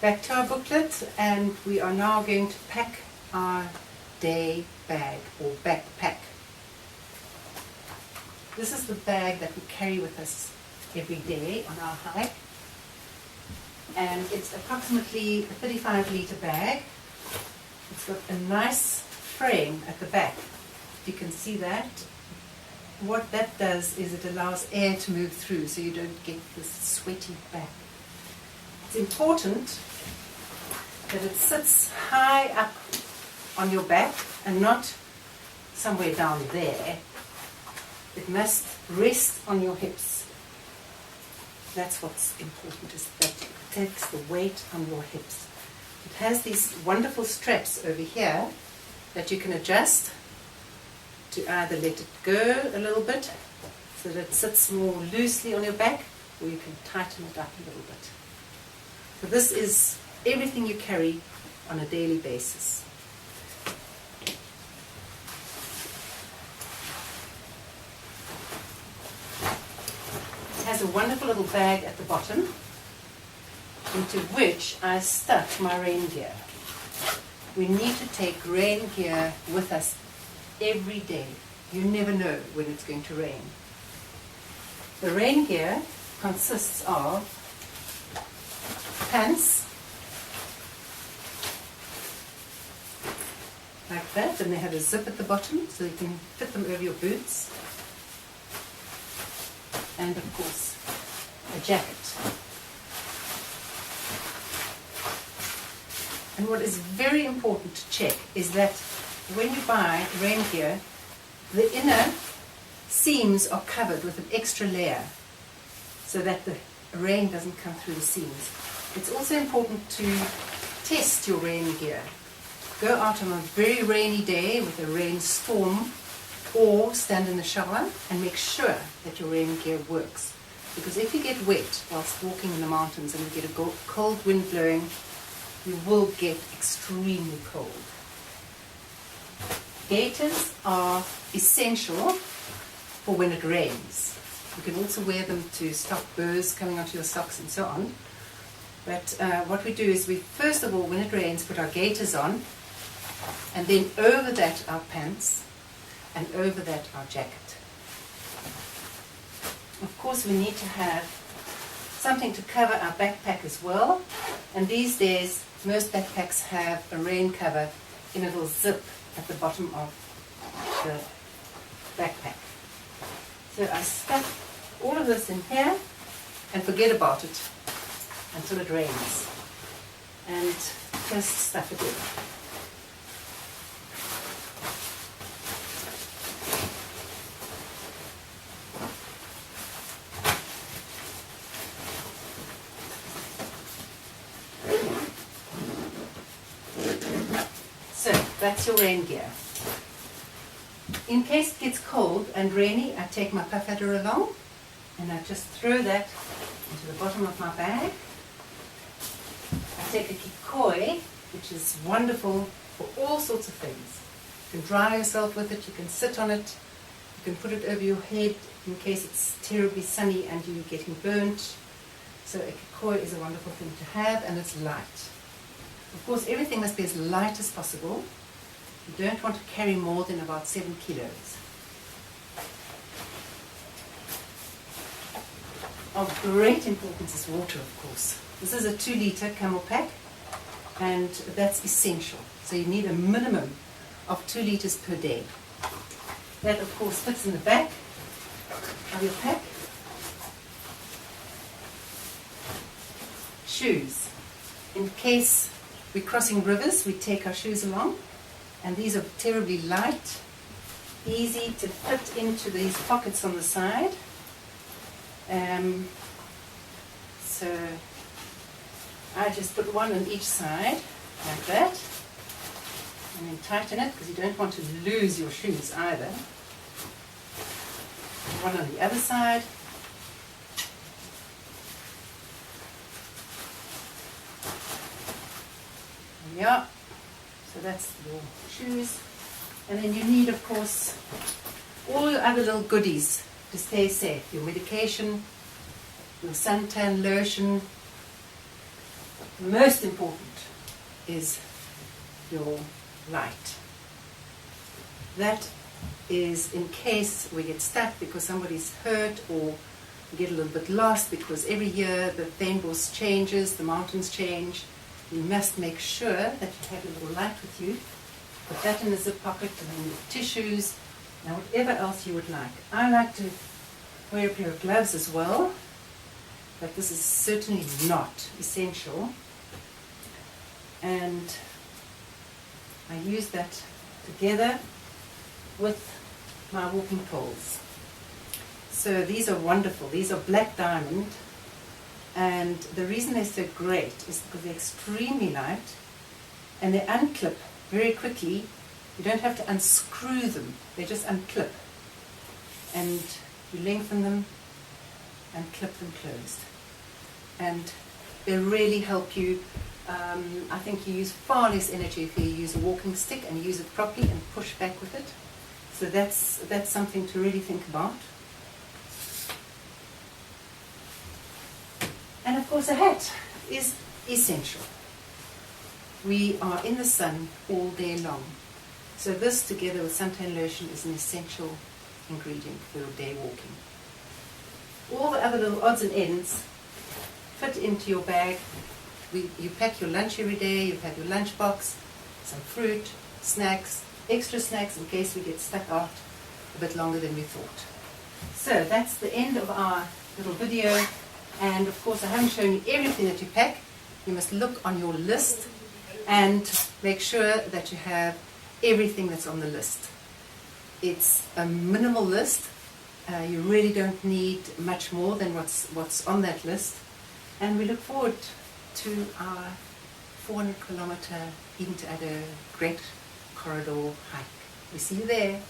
Back to our booklet, and we are now going to pack our day bag or backpack. This is the bag that we carry with us every day on our hike, and it's approximately a 35-litre bag. It's got a nice frame at the back. You can see that. What that does is it allows air to move through so you don't get this sweaty back. It's important that it sits high up on your back and not somewhere down there. It must rest on your hips. That's what's important, is that it takes the weight on your hips. It has these wonderful straps over here that you can adjust to either let it go a little bit so that it sits more loosely on your back, or you can tighten it up a little bit. So this is everything you carry on a daily basis. It has a wonderful little bag at the bottom into which I stuck my rain gear. We need to take rain gear with us every day. You never know when it's going to rain. The rain gear consists of pants, like that, and they have a zip at the bottom so you can fit them over your boots, and of course a jacket. And what is very important to check is that when you buy rain gear, the inner seams are covered with an extra layer so that the rain doesn't come through the seams. It's also important to test your rain gear. Go out on a very rainy day with a rainstorm, or stand in the shower and make sure that your rain gear works. Because if you get wet whilst walking in the mountains and you get a cold wind blowing, you will get extremely cold. Gaiters are essential for when it rains. You can also wear them to stop burrs coming onto your socks and so on. But what we do is we, first of all, when it rains, put our gaiters on, and then over that our pants, and over that our jacket. Of course, we need to have something to cover our backpack as well. And these days, most backpacks have a rain cover in a little zip at the bottom of the backpack. So I stuff all of this in here and forget about it until it rains, and just stuff it in. So that's your rain gear. In case it gets cold and rainy, I take my puff adder along and I just throw that into the bottom of my bag. I take a kikoi, which is wonderful for all sorts of things. You can dry yourself with it, you can sit on it, you can put it over your head in case it's terribly sunny and you're getting burnt. So a kikoi is a wonderful thing to have, and it's light. Of course, everything must be as light as possible. You don't want to carry more than about 7 kilos. Of great importance is water, of course. This is a 2-litre camel pack, and that's essential. So you need a minimum of 2 litres per day. That, of course, fits in the back of your pack. Shoes. In case we're crossing rivers, we take our shoes along, and these are terribly light, easy to fit into these pockets on the side. So I just put one on each side, like that, and then tighten it, because you don't want to lose your shoes either. One on the other side. Yeah, so that's your shoes. And then you need, of course, all your other little goodies to stay safe. Your medication, your suntan lotion, most important is your light. That is in case we get stuck because somebody's hurt, or we get a little bit lost because every year the Fynbos changes, the mountains change. You must make sure that you have a little light with you. Put that in the zip pocket, and then your tissues, and whatever else you would like. I like to wear a pair of gloves as well, but this is certainly not essential. And I use that together with my walking poles. So these are wonderful. These are black diamond, and the reason they're so great is because they're extremely light and they unclip very quickly. You don't have to unscrew them, they just unclip, and you lengthen them and clip them closed, and they really help you. I think you use far less energy if you use a walking stick and use it properly and push back with it. So that's something to really think about. And of course a hat is essential. We are in the sun all day long. So this together with suntan lotion is an essential ingredient for your day walking. All the other little odds and ends fit into your bag. You pack your lunch every day, you have your lunch box, some fruit, snacks, extra snacks in case we get stuck out a bit longer than we thought. So that's the end of our little video, and of course I haven't shown you everything that you pack. You must look on your list and make sure that you have everything that's on the list. It's a minimal list. You really don't need much more than what's on that list, and we look forward to our 400 kilometer Eden to Addo Great Corridor hike. We see you there.